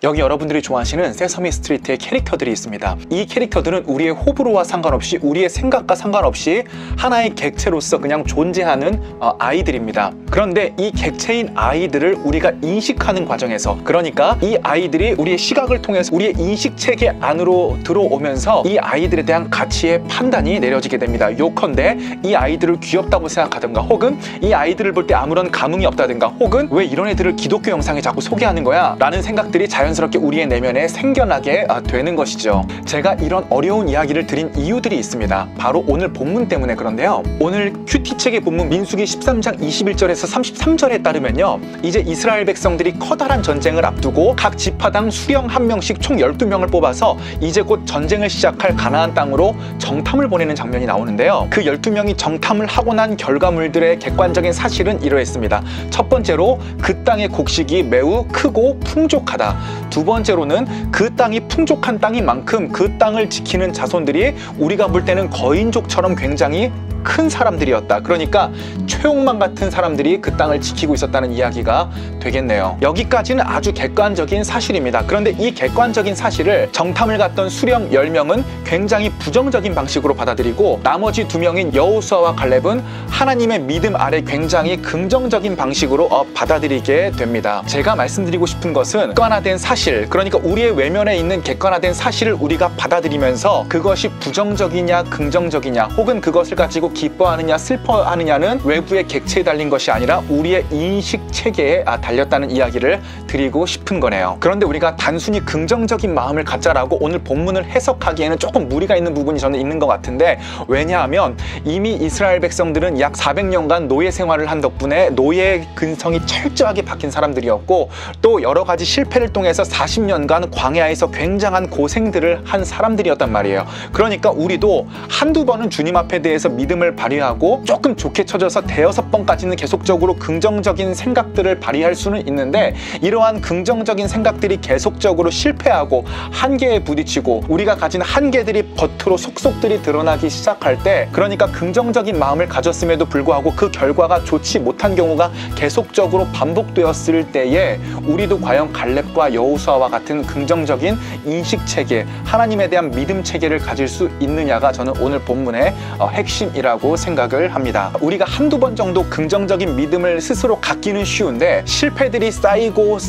여기 여러분들이 좋아하시는 세서미 스트리트의 캐릭터들이 있습니다. 이 캐릭터들은 우리의 호불호와 상관없이, 우리의 생각과 상관없이 하나의 객체로서 그냥 존재하는 아이들입니다. 그런데 이 객체인 아이들을 우리가 인식하는 과정에서, 그러니까 이 아이들이 우리의 시각을 통해서 우리의 인식체계 안으로 들어오면서 이 아이들에 대한 가치의 판단이 내려지게 됩니다. 요컨대 이 아이들을 귀엽다고 생각하든가, 혹은 이 아이들을 볼 때 아무런 감흥이 없다든가, 혹은 왜 이런 애들을 기독교 영상에 자꾸 소개하는 거야? 라는 생각들이 자연스럽게 우리의 내면에 생겨나게 되는 것이죠. 제가 이런 어려운 이야기를 드린 이유들이 있습니다. 바로 오늘 본문 때문에 그런데요. 오늘 큐티책의 본문 민수기 13장 21절에서 33절에 따르면요, 이제 이스라엘 백성들이 커다란 전쟁을 앞두고 각 지파당 수령 한 명씩 총 12명을 뽑아서 이제 곧 전쟁을 시작할 가나안 땅으로 정탐을 보내는 장면이 나오는데요. 그 12명이 정탐을 하고 난 결과물들의 객관적인 사실은 이러했습니다. 첫 번째로 그 땅의 곡식이 매우 크고 풍족하다. 두 번째로는 그 땅이 풍족한 땅인 만큼 그 땅을 지키는 자손들이 우리가 볼 때는 거인족처럼 굉장히 큰 사람들이었다. 그러니까 최홍만 같은 사람들이 그 땅을 지키고 있었다는 이야기가 되겠네요. 여기까지는 아주 객관적인 사실입니다. 그런데 이 객관적인 사실을 정탐을 갔던 수령 10명은 굉장히 부정적인 방식으로 받아들이고, 나머지 2명인 여호수아와 갈렙은 하나님의 믿음 아래 굉장히 긍정적인 방식으로 받아들이게 됩니다. 제가 말씀드리고 싶은 것은 객관화된 사실, 그러니까 우리의 외면에 있는 객관화된 사실을 우리가 받아들이면서 그것이 부정적이냐 긍정적이냐, 혹은 그것을 가지고 기뻐하느냐 슬퍼하느냐는 외부의 객체에 달린 것이 아니라 우리의 인식 체계에 달렸다는 이야기를 드리고 싶은 거네요. 그런데 우리가 단순히 긍정적인 마음을 갖자라고 오늘 본문을 해석하기에는 조금 무리가 있는 부분이 저는 있는 것 같은데, 왜냐하면 이미 이스라엘 백성들은 약 400년간 노예 생활을 한 덕분에 노예의 근성이 철저하게 박힌 사람들이었고, 또 여러 가지 실패를 통해서 40년간 광야에서 굉장한 고생들을 한 사람들이었단 말이에요. 그러니까 우리도 한두 번은 주님 앞에 대해서 믿음을 발휘하고 조금 좋게 쳐져서 대여섯 번까지는 계속적으로 긍정적인 생각들을 발휘할 수는 있는데, 이러한 긍정적인 생각들이 계속적으로 실패하고 한계에 부딪히고 우리가 가진 한계들이 겉으로 속속들이 드러나기 시작할 때, 그러니까 긍정적인 마음을 가졌음에도 불구하고 그 결과가 좋지 못한 경우가 계속적으로 반복되었을 때에 우리도 과연 갈렙과 여호수아와 같은 긍정적인 인식체계, 하나님에 대한 믿음 체계를 가질 수 있느냐가 저는 오늘 본문의 핵심이라고 생각을 합니다. 우리가 한두 번 정도 긍정적인 믿음을 스스로 갖기는 쉬운데, 실패들이 쌓이고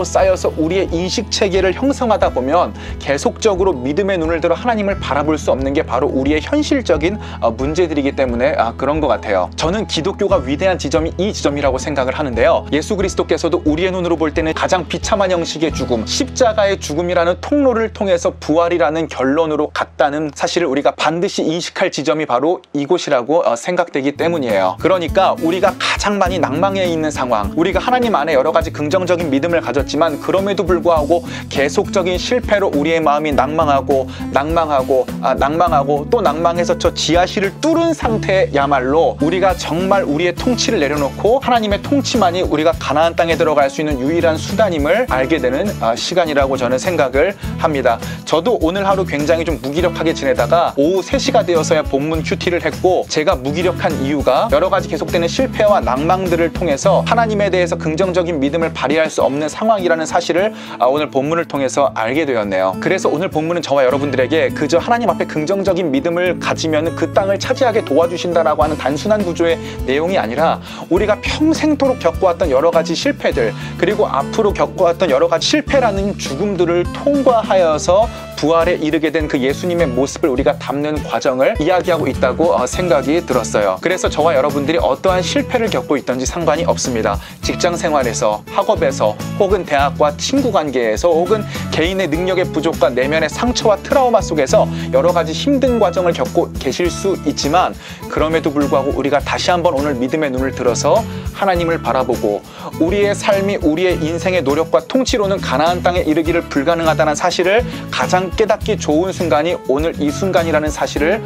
쌓여서 우리의 인식 체계를 형성하다 보면 계속적으로 믿음의 눈을 들어 하나님을 바라볼 수 없는 게 바로 우리의 현실적인 문제들이기 때문에 그런 것 같아요. 저는 기독교가 위대한 지점이 이 지점이라고 생각을 하는데요. 예수 그리스도께서도 우리의 눈으로 볼 때는 가장 비참한 형식의 죽음, 십자가의 죽음이라는 통로를 통해서 부활이라는 결론으로 갔다는 사실을 우리가 반드시 인식할 지점이 바로 이곳이라고 생각되기 때문이에요. 그러니까 우리가 가장 많이 낭망해 있는 상황, 우리가 하나님 안에 여러 가지 긍정적인 믿음을 가졌지만 그럼에도 불구하고 계속적인 실패로 우리의 마음이 낭망하고 또 낭망해서 저 지하실을 뚫은 상태야말로 우리가 정말 우리의 통치를 내려놓고 하나님의 통치만이 우리가 가나안 땅에 들어갈 수 있는 유일한 수단임을 알게 되는 시간이라고 저는 생각을 합니다. 저도 오늘 하루 굉장히 좀 무기력하게 지내다가 오후 3시가 되어서야 본문 큐티를 했고, 제가 무기력한 이유가 여러 가지 계속되는 실패와 낭망들을 통해서 하나님에 대해서 긍정적인 믿음을 발휘할 수 없는 상황이라는 사실을 오늘 본문을 통해서 알게 되었네요. 그래서 오늘 본문은 저와 여러분들에게 그저 하나님 앞에 긍정적인 믿음을 가지면 그 땅을 차지하게 도와주신다라고 하는 단순한 구조의 내용이 아니라, 우리가 평생토록 겪어왔던 여러 가지 실패들, 그리고 앞으로 겪어왔던 여러 가지 실패라는 죽음들을 통과하여서 부활에 이르게 된 그 예수님의 모습을 우리가 담는 과정을 이야기하고 있다고 생각이 들었어요. 그래서 저와 여러분들이 어떠한 실패를 겪고 있든지 상관이 없습니다. 직장 생활에서, 학업에서, 혹은 대학과 친구 관계에서, 혹은 개인의 능력의 부족과 내면의 상처와 트라우마 속에서 여러 가지 힘든 과정을 겪고 계실 수 있지만, 그럼에도 불구하고 우리가 다시 한번 오늘 믿음의 눈을 들어서 하나님을 바라보고 우리의 삶이, 우리의 인생의 노력과 통치로는 가나안 땅에 이르기를 불가능하다는 사실을 가장 깨닫기 좋은 순간이 오늘 이 순간이라는 사실을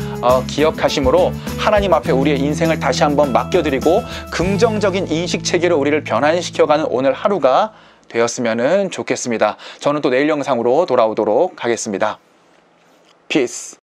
기억하심으로 하나님 앞에 우리의 인생을 다시 한번 맡겨드리고 긍정적인 인식체계로 우리를 변환시켜가는 오늘 하루가 되었으면 좋겠습니다. 저는 또 내일 영상으로 돌아오도록 하겠습니다. 피스.